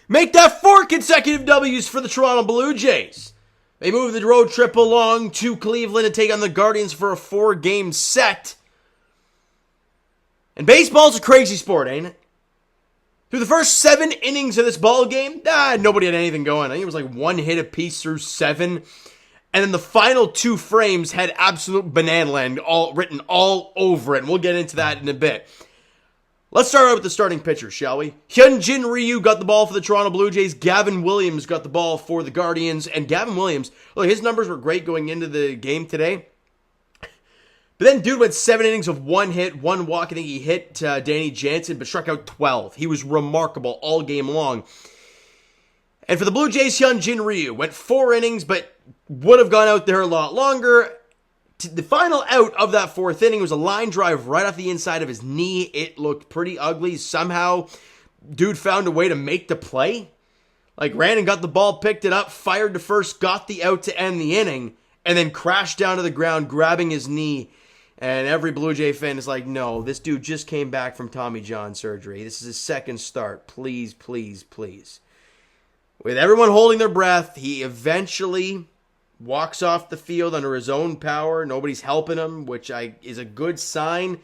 make that 4 consecutive W's for the Toronto Blue Jays. They move the road trip along to Cleveland and take on the Guardians for a 4-game set. And baseball's a crazy sport, ain't it? Through the first 7 innings of this ball game, nobody had anything going. I think it was like 1 hit apiece through 7. And then the final 2 frames had absolute banana land written all over it. And we'll get into that in a bit. Let's start out with the starting pitcher, shall we? Hyunjin Ryu got the ball for the Toronto Blue Jays. Gavin Williams got the ball for the Guardians. And Gavin Williams, look, his numbers were great going into the game today. But then dude went 7 innings of 1 hit, 1 walk. I think he hit Danny Jansen, but struck out 12. He was remarkable all game long. And for the Blue Jays, Hyunjin Ryu went 4 innings, but would have gone out there a lot longer. The final out of that 4th inning was a line drive right off the inside of his knee. It looked pretty ugly. Somehow, dude found a way to make the play. Like, ran and got the ball, picked it up, fired to first, got the out to end the inning, and then crashed down to the ground, grabbing his knee. And every Blue Jay fan is like, no, this dude just came back from Tommy John surgery. This is his 2nd start. Please, please, please. With everyone holding their breath, he eventually walks off the field under his own power. Nobody's helping him, which is a good sign.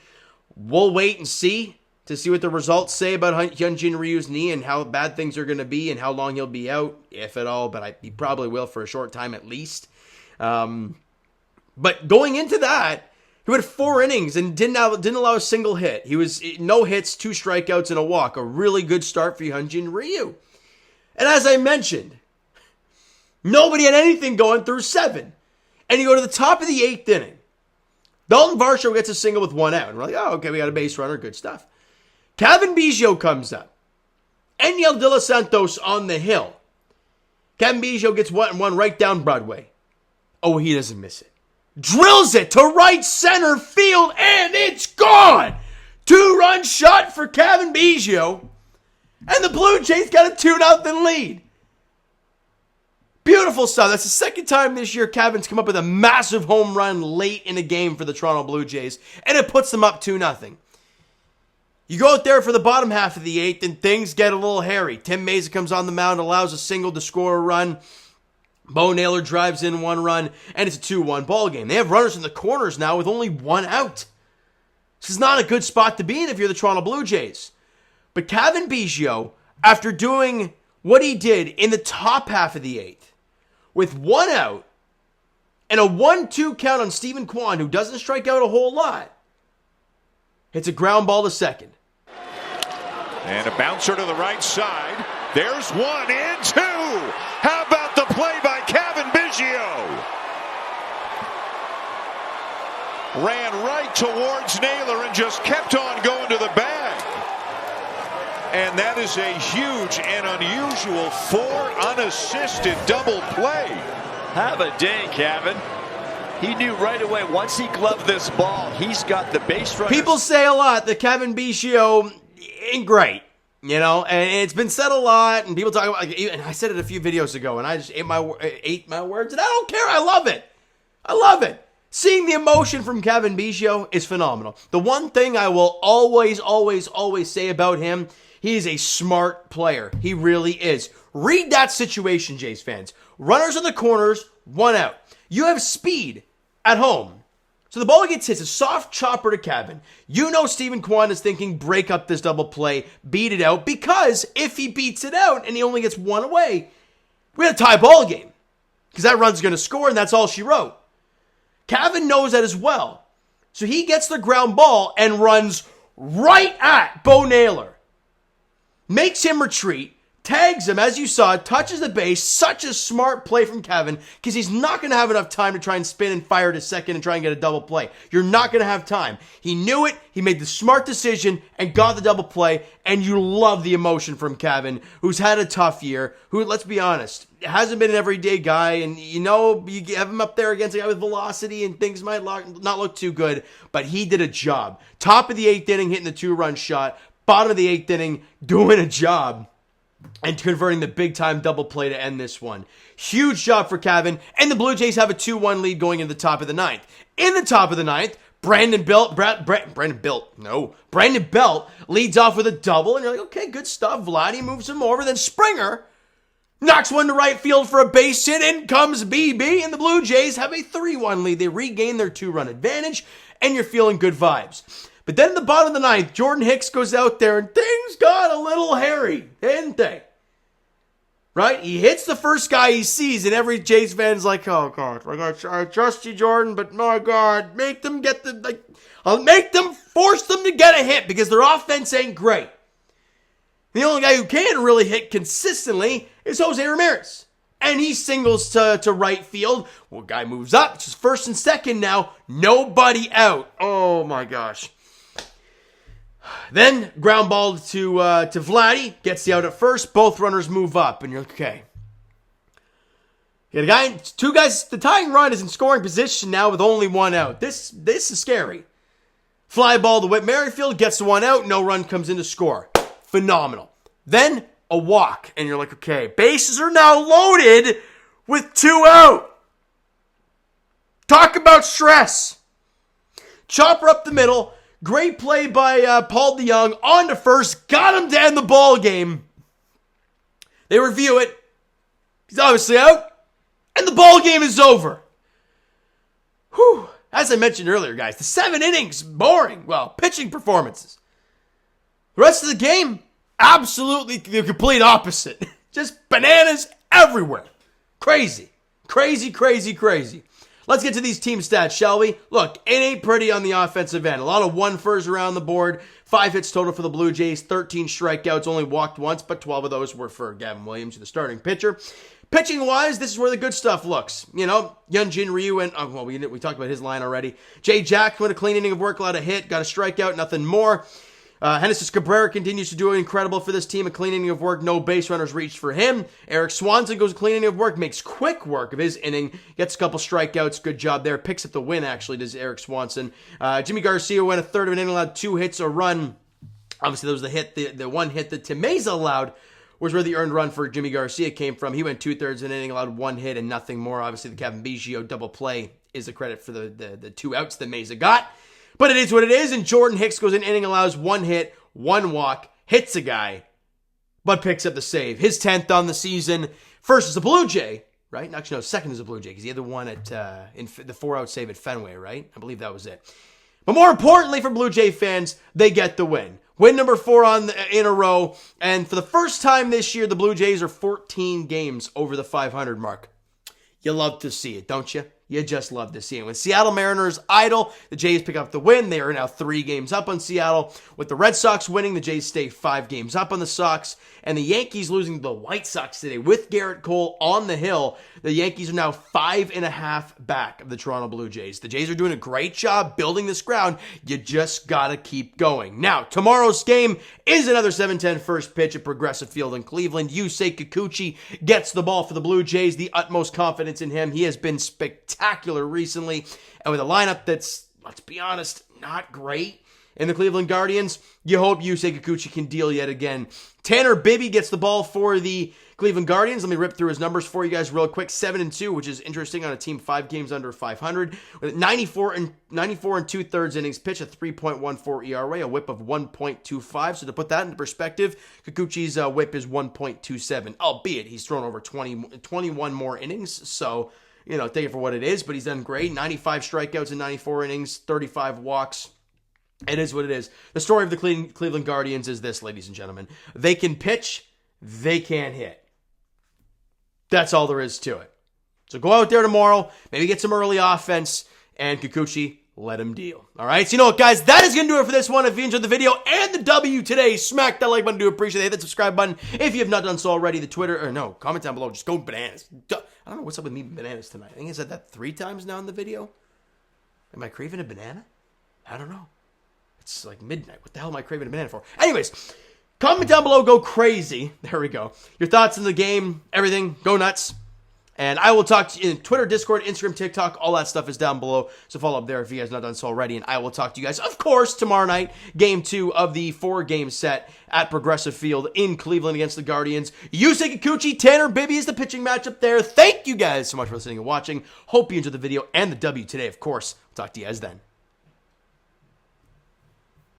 We'll wait and see to see what the results say about Hyunjin Ryu's knee and how bad things are going to be and how long he'll be out, if at all. But he probably will for a short time at least. But going into that, he went 4 innings and didn't allow a single hit. He was no hits, 2 strikeouts, and a walk. A really good start for Hyunjin Ryu. And as I mentioned, nobody had anything going through 7. And you go to the top of the 8th inning. Dalton Varsho gets a single with 1 out. And we're like, oh, okay, we got a base runner. Good stuff. Cavan Biggio comes up. Enyel De Los Santos on the hill. Cavan Biggio gets 1 right down Broadway. Oh, he doesn't miss it. Drills it to right center field, and it's gone! 2-run shot for Cavan Biggio, and the Blue Jays got a 2-0 lead. Beautiful stuff. That's the 2nd time this year Cavan's come up with a massive home run late in a game for the Toronto Blue Jays, and it puts them up 2-0. You go out there for the bottom half of the 8th, and things get a little hairy. Tim Mesa comes on the mound, allows a single to score a run. Bo Naylor drives in 1 run, and it's a 2-1 ball game. They have runners in the corners now with only 1 out. This is not a good spot to be in if you're the Toronto Blue Jays. But Cavan Biggio, after doing what he did in the top half of the 8th, with 1 out, and a 1-2 count on Stephen Kwan, who doesn't strike out a whole lot, hits a ground ball to second. And a bouncer to the right side. There's 1 and 2. How about the play by Cavan Biggio? Ran right towards Naylor and just kept on going to the bag. And that is a huge and unusual 4 unassisted double play. Have a day, Cavan. He knew right away once he gloved this ball, he's got the base runner. People say a lot that Cavan Biggio ain't great. You know, and it's been said a lot, and people talk about, and I said it a few videos ago, and I just ate my words, and I don't care. I love it. I love it. Seeing the emotion from Cavan Biggio is phenomenal. The one thing I will always, always, always say about him, he is a smart player. He really is. Read that situation, Jays fans. Runners in the corners, 1 out. You have speed at home. So the ball gets hit. It's a soft chopper to Cavan. You know Stephen Kwan is thinking, break up this double play, beat it out, because if he beats it out and he only gets 1 away, we got a tie ball game. Because that run's going to score, and that's all she wrote. Cavan knows that as well. So he gets the ground ball and runs right at Bo Naylor. Makes him retreat. Tags him, as you saw, touches the base. Such a smart play from Cavan, because he's not going to have enough time to try and spin and fire to second and try and get a double play. You're not going to have time. He knew it. He made the smart decision and got the double play, and you love the emotion from Cavan, who's had a tough year, who, let's be honest, hasn't been an everyday guy, and you know, you have him up there against a guy with velocity, and things might not look too good, but he did a job. Top of the 8th inning, hitting the 2-run shot. Bottom of the 8th inning, doing a job. And converting the big-time double play to end this one. Huge job for Cavan. And the Blue Jays have a 2-1 lead going into the top of the 9th. In the top of the 9th, Brandon Belt leads off with a double, and you're like, okay, good stuff. Vladdy moves him over. Then Springer knocks one to right field for a base hit. In comes BB, and the Blue Jays have a 3-1 lead. They regain their 2-run advantage, and you're feeling good vibes. But then in the bottom of the ninth, Jordan Hicks goes out there, and things got a little hairy, didn't they? Right? He hits the first guy he sees, and every Jays fan's like, oh, God, I trust you, Jordan, but my God, force them to get a hit because their offense ain't great. The only guy who can really hit consistently is Jose Ramirez. And he singles to right field. Well, guy moves up. It's just first and second now. Nobody out. Oh, my gosh. Then ground ball to Vladdy. Gets the out at first. Both runners move up. And you're like, okay. You got two guys. The tying run is in scoring position now with only one out. This is scary. Fly ball to Whit Merrifield. Gets the one out. No run comes in to score. Phenomenal. Then a walk. And you're like, okay. Bases are now loaded with 2 out. Talk about stress. Chopper up the middle. Great play by Paul DeYoung on to first. Got him to end the ball game. They review it. He's obviously out. And the ball game is over. Whew. As I mentioned earlier, guys, the 7 innings, boring. Well, pitching performances. The rest of the game, absolutely the complete opposite. Just bananas everywhere. Crazy. Crazy, crazy, crazy. Let's get to these team stats, shall we? Look, it ain't pretty on the offensive end. A lot of 1-fers around the board. 5 hits total for the Blue Jays. 13 strikeouts, only walked once, but 12 of those were for Gavin Williams, the starting pitcher. Pitching-wise, this is where the good stuff looks. You know, Hyunjin Ryu and, we talked about his line already. Jay Jack went a clean inning of work, allowed a hit, got a strikeout, nothing more. Genesis Cabrera continues to do incredible for this team. A clean inning of work, no base runners reached for him. Eric Swanson goes a clean inning of work, makes quick work of his inning, gets a couple strikeouts, good job there. Picks up the win, actually, does Eric Swanson. Jimmy Garcia went a third of an inning, allowed 2 hits, a run. Obviously, there was the hit, the one hit that Tim Meza allowed was where the earned run for Jimmy Garcia came from. He went 2/3 of an inning, allowed 1 hit and nothing more. Obviously, the Cavan Biggio double play is the credit for the 2 outs that Meza got. But it is what it is, and Jordan Hicks goes an inning, allows 1 hit, 1 walk, hits a guy, but picks up the save. His 10th on the season. First is a Blue Jay, right? Actually, no, second is a Blue Jay, because he had the one at in the 4-out save at Fenway, right? I believe that was it. But more importantly for Blue Jay fans, they get the win. Win number 4 in a row, and for the first time this year, the Blue Jays are 14 games over the 500 mark. You love to see it, don't you? You just love to see it. When Seattle Mariners idle, the Jays pick up the win. They are now 3 games up on Seattle. With the Red Sox winning, the Jays stay 5 games up on the Sox. And the Yankees losing to the White Sox today with Garrett Cole on the hill. The Yankees are now 5.5 back of the Toronto Blue Jays. The Jays are doing a great job building this ground. You just got to keep going. Now, tomorrow's game is another 7:10 first pitch at Progressive Field in Cleveland. Yusei Kikuchi gets the ball for the Blue Jays. The utmost confidence in him. He has been spectacular recently. And with a lineup that's, let's be honest, not great in the Cleveland Guardians, you hope Yusei Kikuchi can deal yet again. Tanner Bibby gets the ball for the Cleveland Guardians. Let me rip through his numbers for you guys real quick. 7-2, which is interesting on a team 5 games under 500. With 94 and 2/3 innings pitch, a 3.14 ERA, a whip of 1.25. So to put that into perspective, Kikuchi's whip is 1.27. Albeit he's thrown over 21 more innings. So, you know, take it for what it is. But he's done great. 95 strikeouts in 94 innings, 35 walks. It is what it is. The story of the Cleveland Guardians is this, ladies and gentlemen. They can pitch, they can't hit. That's all there is to it. So go out there tomorrow, maybe get some early offense, and Kikuchi, let him deal. All right? So you know what, guys? That is going to do it for this one. If you enjoyed the video and the W today, smack that like button. Do appreciate it. Hit that subscribe button if you have not done so already. The Twitter, or no, comment down below. Just go bananas. I don't know what's up with me bananas tonight. I think I said that 3 times now in the video. Am I craving a banana? I don't know. It's like midnight. What the hell am I craving a banana for? Anyways, comment down below. Go crazy. There we go. Your thoughts on the game, everything. Go nuts. And I will talk to you in Twitter, Discord, Instagram, TikTok. All that stuff is down below. So follow up there if you guys have not done so already. And I will talk to you guys, of course, tomorrow night. Game 2 of the 4-game set at Progressive Field in Cleveland against the Guardians. Yusei Kikuchi, Tanner Bibby is the pitching matchup there. Thank you guys so much for listening and watching. Hope you enjoyed the video and the W today, of course. I'll talk to you guys then.